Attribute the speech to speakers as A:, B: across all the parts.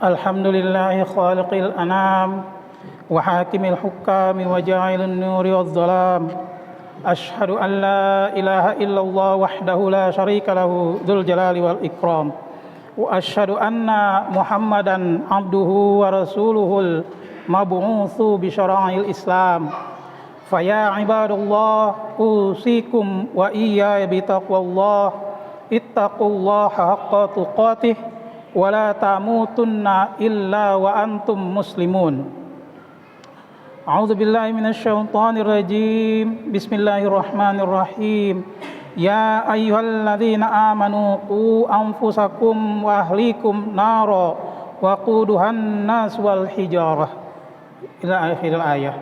A: الحمد لله خالق الأنام وحاكم الحكام وجاعل النور والظلام أشهد أن لا إله إلا الله وحده لا شريك له ذو الجلال والإكرام وأشهد أن محمدا عبده ورسوله المبعوث بشرائع الإسلام فيا عباد الله أوصيكم وإياي بتقوى الله اتقوا الله حق تقاته ولا تموتن إلا وأنتم مسلمون أعوذ بالله من الشيطان الرجيم بسم الله الرحمن الرحيم يا أيها الذين آمنوا قوا أنفسكم وأهليكم نارا وقودها الناس والحجارة إلى آخر الآية.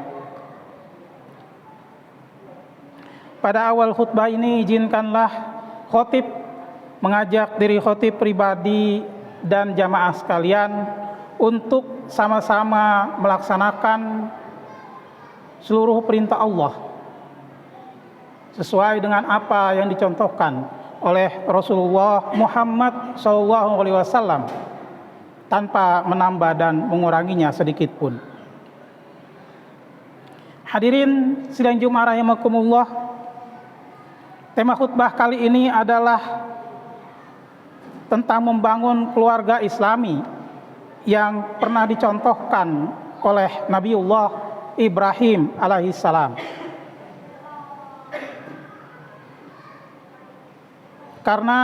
A: Pada awal khutbah ini izinkanlah khotib mengajak diri khotib pribadi dan jamaah sekalian untuk sama-sama melaksanakan seluruh perintah Allah sesuai dengan apa yang dicontohkan oleh Rasulullah Muhammad SAW tanpa menambah dan menguranginya sedikit pun. Hadirin sidang Jumat rahimakumullah, tema khutbah kali ini adalah tentang membangun keluarga Islami yang pernah dicontohkan oleh Nabiullah Ibrahim alaihissalam. Karena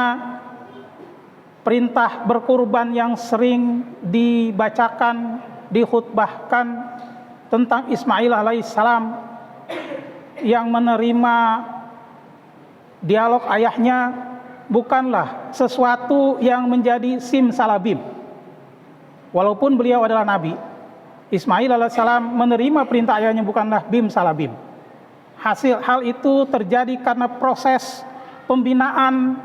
A: perintah berkurban yang sering dibacakan, dikhutbahkan tentang Ismail alaihissalam yang menerima dialog ayahnya bukanlah sesuatu yang menjadi simsalabim. Walaupun beliau adalah nabi, Ismail alaihissalam menerima perintah ayahnya bukanlah bim salabim. Hal itu terjadi karena proses pembinaan,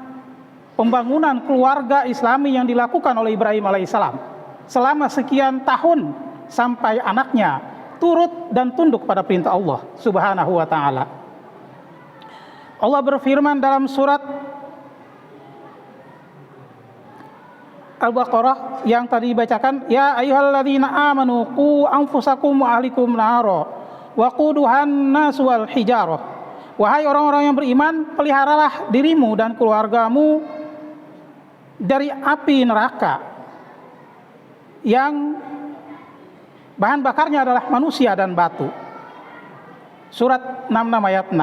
A: pembangunan keluarga Islami yang dilakukan oleh Ibrahim alaihissalam selama sekian tahun sampai anaknya turut dan tunduk pada perintah Allah Subhanahu wa taala. Allah berfirman dalam surat Al-Baqarah yang tadi dibacakan, ya ayyuhalladzina amanu qu anfusakum wa ahlikum nara wa quduhan nas wal hijarah. Wahai orang-orang yang beriman, peliharalah dirimu dan keluargamu dari api neraka yang bahan bakarnya adalah manusia dan batu. Surat 66 ayat 6.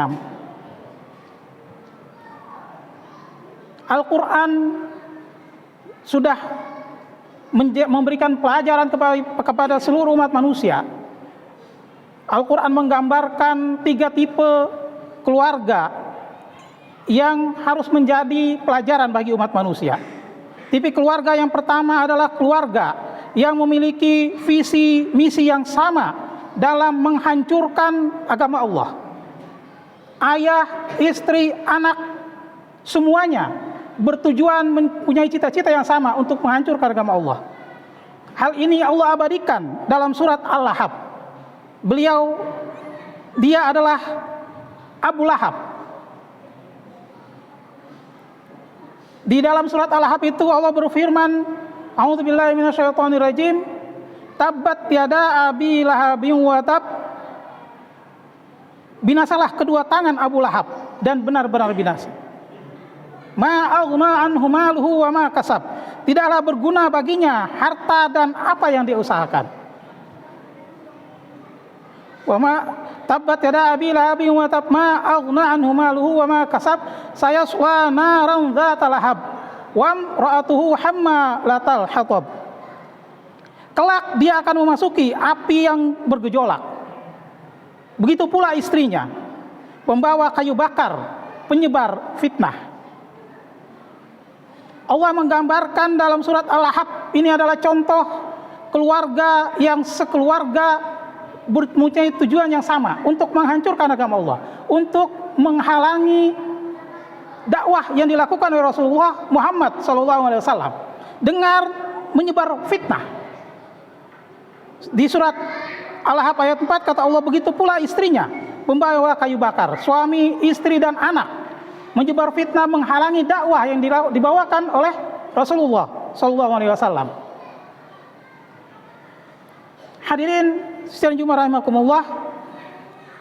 A: Al-Quran sudah memberikan pelajaran kepada seluruh umat manusia. Al-Quran menggambarkan 3 tipe keluarga yang harus menjadi pelajaran bagi umat manusia. Tipe keluarga yang pertama adalah keluarga yang memiliki visi misi yang sama dalam menghancurkan agama Allah. Ayah, istri, anak, semuanya bertujuan mempunyai cita-cita yang sama untuk menghancurkan agama Allah. Hal ini Allah abadikan dalam surat Al-Lahab. Dia adalah Abu Lahab. Di dalam surat Al-Lahab itu Allah berfirman, a'udzubillahi minasyaitonirrajim, tabbat yada abi lahabin wa tab. Binasalah kedua tangan Abu Lahab dan benar-benar binasa. Ma aghna anhu maluhu wa ma kasab. Tidaklah berguna baginya harta dan apa yang dia usahakan. Wa ma tabbat yada abi lahabin wa tab ma aghna anhu maluhu wa ma kasab sayaswa naran dzata lahab wa imra'atuhu hammalatal hatab. Kelak dia akan memasuki api yang bergejolak. Begitu pula istrinya, pembawa kayu bakar, penyebar fitnah. Allah menggambarkan dalam surat Al-Lahab, ini adalah contoh keluarga yang sekeluarga mempunyai tujuan yang sama untuk menghancurkan agama Allah, untuk menghalangi dakwah yang dilakukan oleh Rasulullah Muhammad SAW dengan menyebar fitnah. Di surat Al-Lahab ayat 4 kata Allah, begitu pula istrinya, pembawa kayu bakar, suami, istri dan anak, menyebar fitnah menghalangi dakwah yang dibawakan oleh Rasulullah SAW. Hadirin sekalian Jumat rahimakumullah,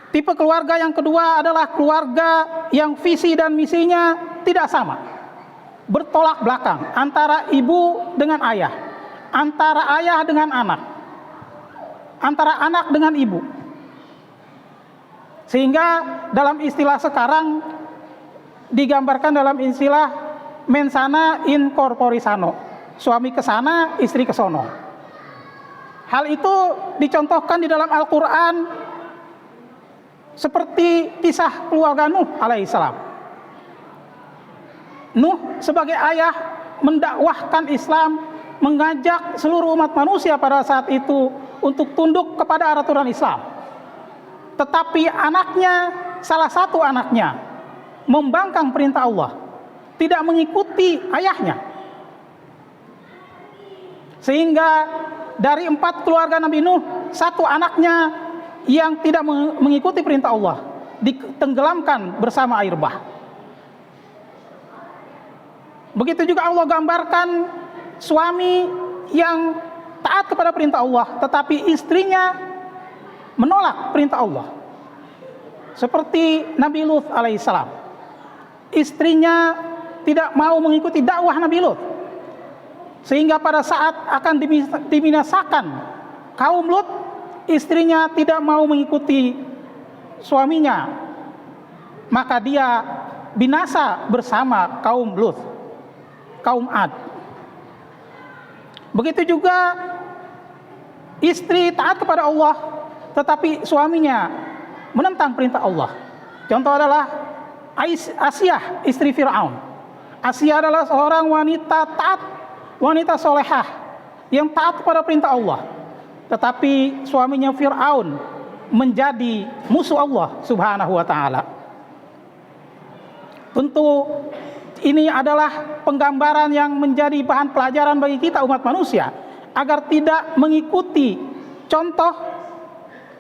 A: tipe keluarga yang kedua adalah keluarga yang visi dan misinya tidak sama, bertolak belakang antara ibu dengan ayah, antara ayah dengan anak, antara anak dengan ibu. Sehingga dalam istilah sekarang digambarkan dalam istilah mensana in corpore sano, suami ke sana, istri ke sono. Hal itu dicontohkan di dalam Al-Quran seperti kisah keluarga Nuh alaihissalam. Nuh sebagai ayah mendakwahkan Islam, mengajak seluruh umat manusia pada saat itu untuk tunduk kepada aturan Islam. Tetapi anaknya, salah satu anaknya membangkang perintah Allah, tidak mengikuti ayahnya. Sehingga dari 4 keluarga Nabi Nuh, 1 anaknya yang tidak mengikuti perintah Allah ditenggelamkan bersama air bah. Begitu juga Allah gambarkan suami yang taat kepada perintah Allah, tetapi istrinya menolak perintah Allah. Seperti Nabi Lut alaihissalam, istrinya tidak mau mengikuti dakwah Nabi Lut, sehingga pada saat akan dibinasakan kaum Lut, istrinya tidak mau mengikuti suaminya, maka dia binasa bersama kaum Lut, kaum Ad. Begitu juga istri taat kepada Allah, tetapi suaminya menentang perintah Allah. Contoh adalah Asiyah, istri Fir'aun. Asiyah adalah seorang wanita taat, wanita solehah yang taat kepada perintah Allah, tetapi suaminya Fir'aun menjadi musuh Allah subhanahu wa ta'ala. Tentu ini adalah penggambaran yang menjadi bahan pelajaran bagi kita umat manusia, agar tidak mengikuti contoh,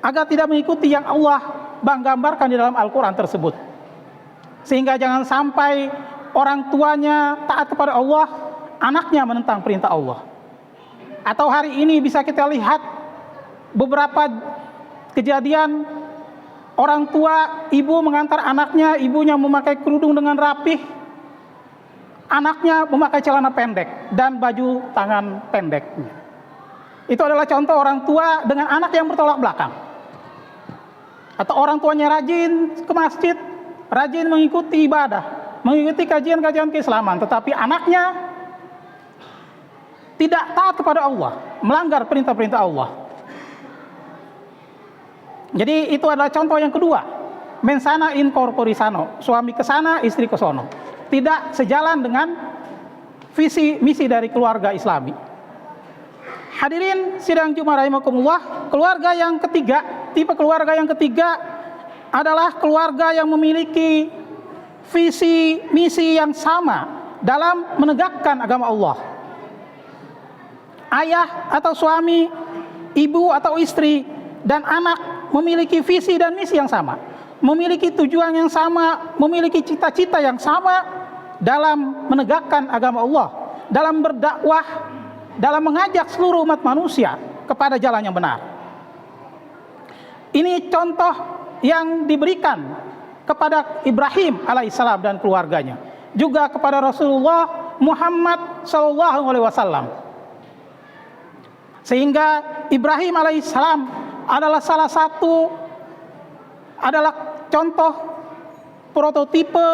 A: agar tidak mengikuti yang Allah gambarkan di dalam Al-Quran tersebut. Sehingga jangan sampai orang tuanya taat kepada Allah, anaknya menentang perintah Allah. Atau hari ini bisa kita lihat beberapa kejadian orang tua, ibu mengantar anaknya, ibunya memakai kerudung dengan rapih, anaknya memakai celana pendek dan baju tangan pendek. Itu adalah contoh orang tua dengan anak yang bertolak belakang. Atau orang tuanya rajin ke masjid, rajin mengikuti ibadah, mengikuti kajian-kajian keislaman, tetapi anaknya tidak taat kepada Allah, melanggar perintah-perintah Allah. Jadi itu adalah contoh yang kedua, mensana in corpore sano, suami ke sana, istri ke sono. Tidak sejalan dengan visi misi dari keluarga Islami. Hadirin sidang Jumat rahimakumullah, keluarga yang ketiga, tipe keluarga yang ketiga adalah keluarga yang memiliki visi misi yang sama dalam menegakkan agama Allah. Ayah atau suami, ibu atau istri, dan anak memiliki visi dan misi yang sama, memiliki tujuan yang sama, memiliki cita-cita yang sama dalam menegakkan agama Allah, dalam berdakwah, dalam mengajak seluruh umat manusia kepada jalan yang benar. Ini contoh yang diberikan kepada Ibrahim alaihissalam dan keluarganya, juga kepada Rasulullah Muhammad SAW. Sehingga Ibrahim alaihissalam adalah salah satu, adalah contoh prototipe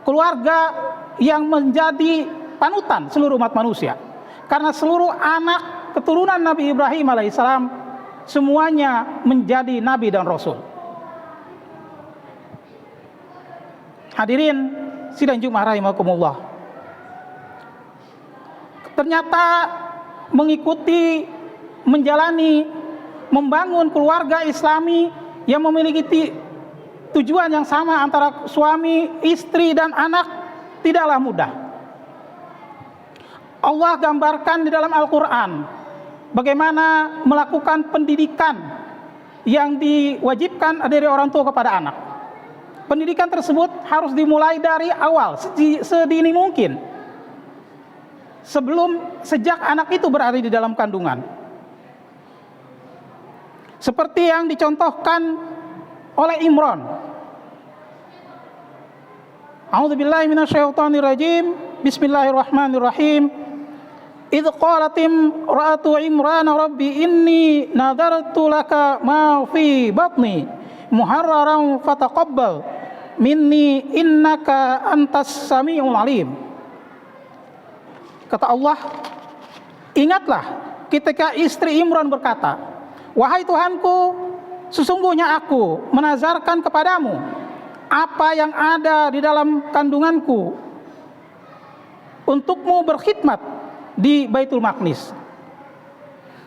A: keluarga yang menjadi panutan seluruh umat manusia. Karena seluruh anak keturunan Nabi Ibrahim alaihissalam semuanya menjadi nabi dan rasul. Hadirin sidang Jumat rahimakumullah, ternyata mengikuti, menjalani, membangun keluarga Islami yang memiliki tujuan yang sama antara suami, istri, dan anak tidaklah mudah. Allah gambarkan di dalam Al-Quran bagaimana melakukan pendidikan yang diwajibkan dari orang tua kepada anak. Pendidikan tersebut harus dimulai dari awal, sedini mungkin, sejak anak itu berada di dalam kandungan. seperti yang dicontohkan oleh Imran. A'udzubillahi minasyaitonirrajim. Bismillahirrahmanirrahim. Idz qalat imra'atu Imran rabbi inni nadartu laka ma fi batni muharraran fataqabbal minni innaka antas samiul alim. Kata Allah, ingatlah ketika istri Imran berkata, wahai Tuhanku, sesungguhnya aku menazarkan kepadamu apa yang ada di dalam kandunganku untukmu berkhidmat di Baitul Maqdis.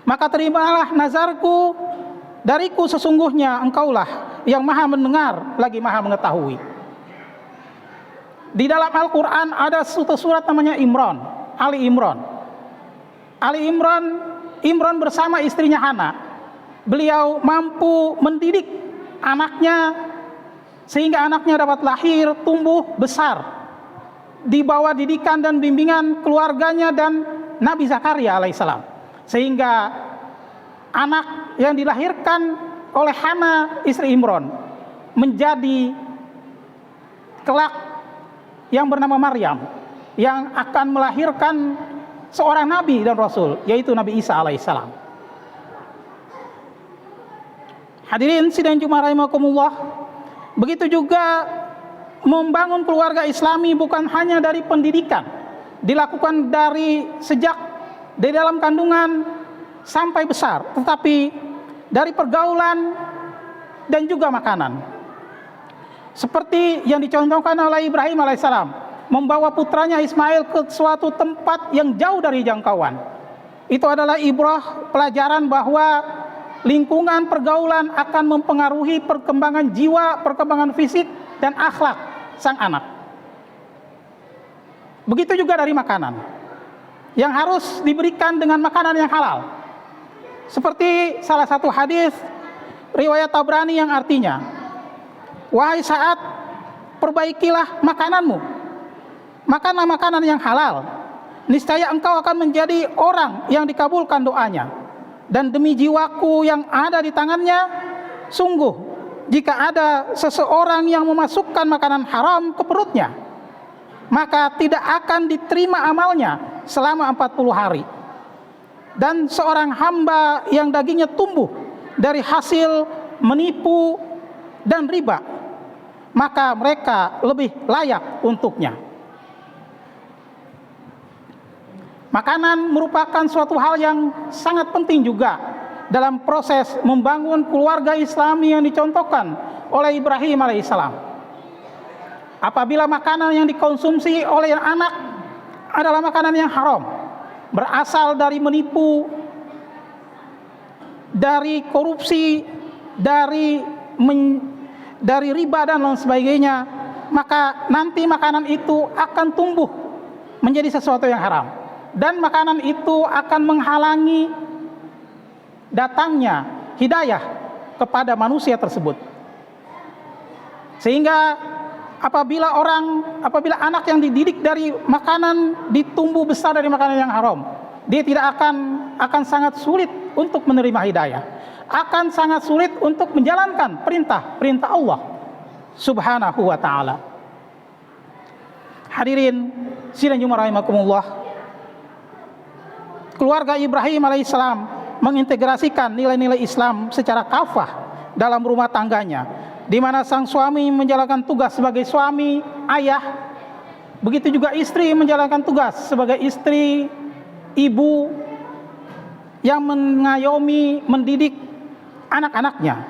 A: Maka terimalah nazarku dariku, sesungguhnya engkaulah yang maha mendengar lagi maha mengetahui. Di dalam Al-Quran ada surat namanya Imran, Ali Imran. Ali Imran, Imran bersama istrinya Hana, beliau mampu mendidik anaknya sehingga anaknya dapat lahir, tumbuh, besar di bawah didikan dan bimbingan keluarganya dan Nabi Zakaria alaihissalam, sehingga anak yang dilahirkan oleh Hana istri Imran menjadi kelak yang bernama Maryam, yang akan melahirkan seorang nabi dan rasul, yaitu Nabi Isa alaihissalam. Hadirin sidang Jumat rahimakumullah, begitu juga membangun keluarga Islami bukan hanya dari pendidikan, dilakukan dari dalam kandungan sampai besar, tetapi dari pergaulan dan juga makanan. Seperti yang dicontohkan oleh Ibrahim alaihissalam, membawa putranya Ismail ke suatu tempat yang jauh dari jangkauan. Itu adalah ibrah, pelajaran bahwa lingkungan pergaulan akan mempengaruhi perkembangan jiwa, perkembangan fisik dan akhlak sang anak. Begitu juga dari makanan yang harus diberikan dengan makanan yang halal. Seperti salah satu hadis riwayat Tabrani yang artinya, wahai Sa'ad, perbaikilah makananmu, makanlah makanan yang halal, niscaya engkau akan menjadi orang yang dikabulkan doanya. Dan demi jiwaku yang ada di tangannya, sungguh jika ada seseorang yang memasukkan makanan haram ke perutnya, maka tidak akan diterima amalnya selama 40 hari. Dan seorang hamba yang dagingnya tumbuh dari hasil menipu dan riba, maka mereka lebih layak untuknya. Makanan merupakan suatu hal yang sangat penting juga dalam proses membangun keluarga Islami yang dicontohkan oleh Ibrahim alaihissalam. Apabila makanan yang dikonsumsi oleh anak adalah makanan yang haram, berasal dari menipu, dari korupsi, dari riba dan lain sebagainya, maka nanti makanan itu akan tumbuh menjadi sesuatu yang haram, dan makanan itu akan menghalangi datangnya hidayah kepada manusia tersebut. Sehingga apabila anak yang dididik dari makanan, ditumbuh besar dari makanan yang haram, dia tidak akan sangat sulit untuk menerima hidayah, akan sangat sulit untuk menjalankan perintah Allah Subhanahu wa ta'ala. Hadirin sidang Jumat rahimakumullah, keluarga Ibrahim alaihissalam mengintegrasikan nilai-nilai Islam secara kafah dalam rumah tangganya, di mana sang suami menjalankan tugas sebagai suami, ayah, begitu juga istri menjalankan tugas sebagai istri, ibu yang mengayomi, mendidik anak-anaknya.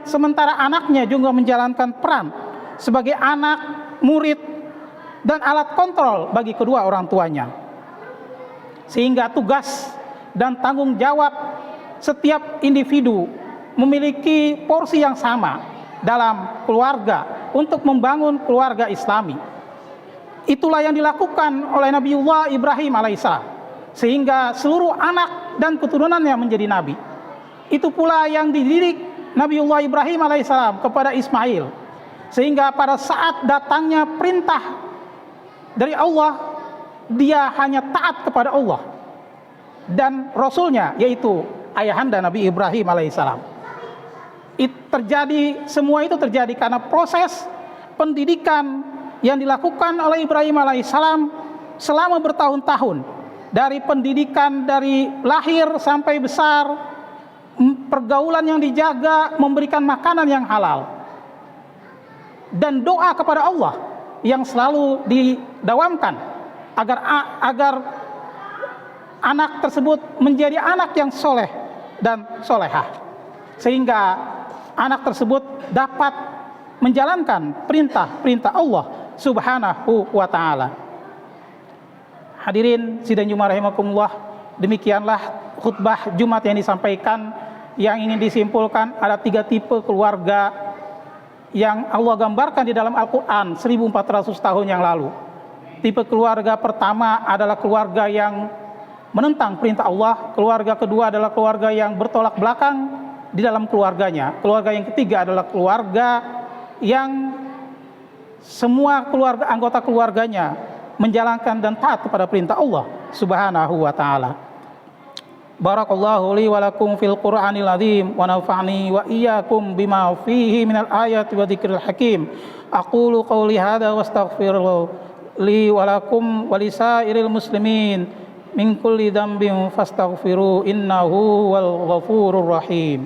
A: Sementara anaknya juga menjalankan peran sebagai anak, murid, dan alat kontrol bagi kedua orang tuanya. Sehingga tugas dan tanggung jawab setiap individu memiliki porsi yang sama dalam keluarga untuk membangun keluarga Islami. Itulah yang dilakukan oleh Nabiullah Ibrahim alaihissalam, sehingga seluruh anak dan keturunannya menjadi nabi. Itu pula yang dididik Nabiullah Ibrahim alaihissalam kepada Ismail, sehingga pada saat datangnya perintah dari Allah, dia hanya taat kepada Allah dan Rasulnya, yaitu ayahanda Nabi Ibrahim alaihissalam. Semua itu terjadi karena proses pendidikan yang dilakukan oleh Ibrahim alaihissalam selama bertahun-tahun, dari pendidikan dari lahir sampai besar, pergaulan yang dijaga, memberikan makanan yang halal, dan doa kepada Allah yang selalu didawamkan agar anak tersebut menjadi anak yang soleh dan solehah, sehingga anak tersebut dapat menjalankan perintah Allah Subhanahu wa ta'ala. Hadirin sidang Jumat rahimakumullah, demikianlah khutbah Jumat yang disampaikan. Yang ingin disimpulkan, ada 3 tipe keluarga yang Allah gambarkan di dalam Al-Quran 1400 tahun yang lalu. Tipe keluarga pertama adalah keluarga yang menentang perintah Allah. Keluarga kedua adalah keluarga yang bertolak belakang di dalam keluarganya. Keluarga yang ketiga adalah keluarga yang semua anggota keluarganya menjalankan dan taat kepada perintah Allah Subhanahu wa ta'ala. Barakallahu li wa lakum fil Qur'anil azim wa nafa'ni wa iyyakum bima fihi minal ayati wa dzikril hakim. Aqulu qawli hadza wa astaghfirullah li wa lakum wa lisairil muslimin min kulli dhanbin fastaghfiru innahu wal ghafurur rahim.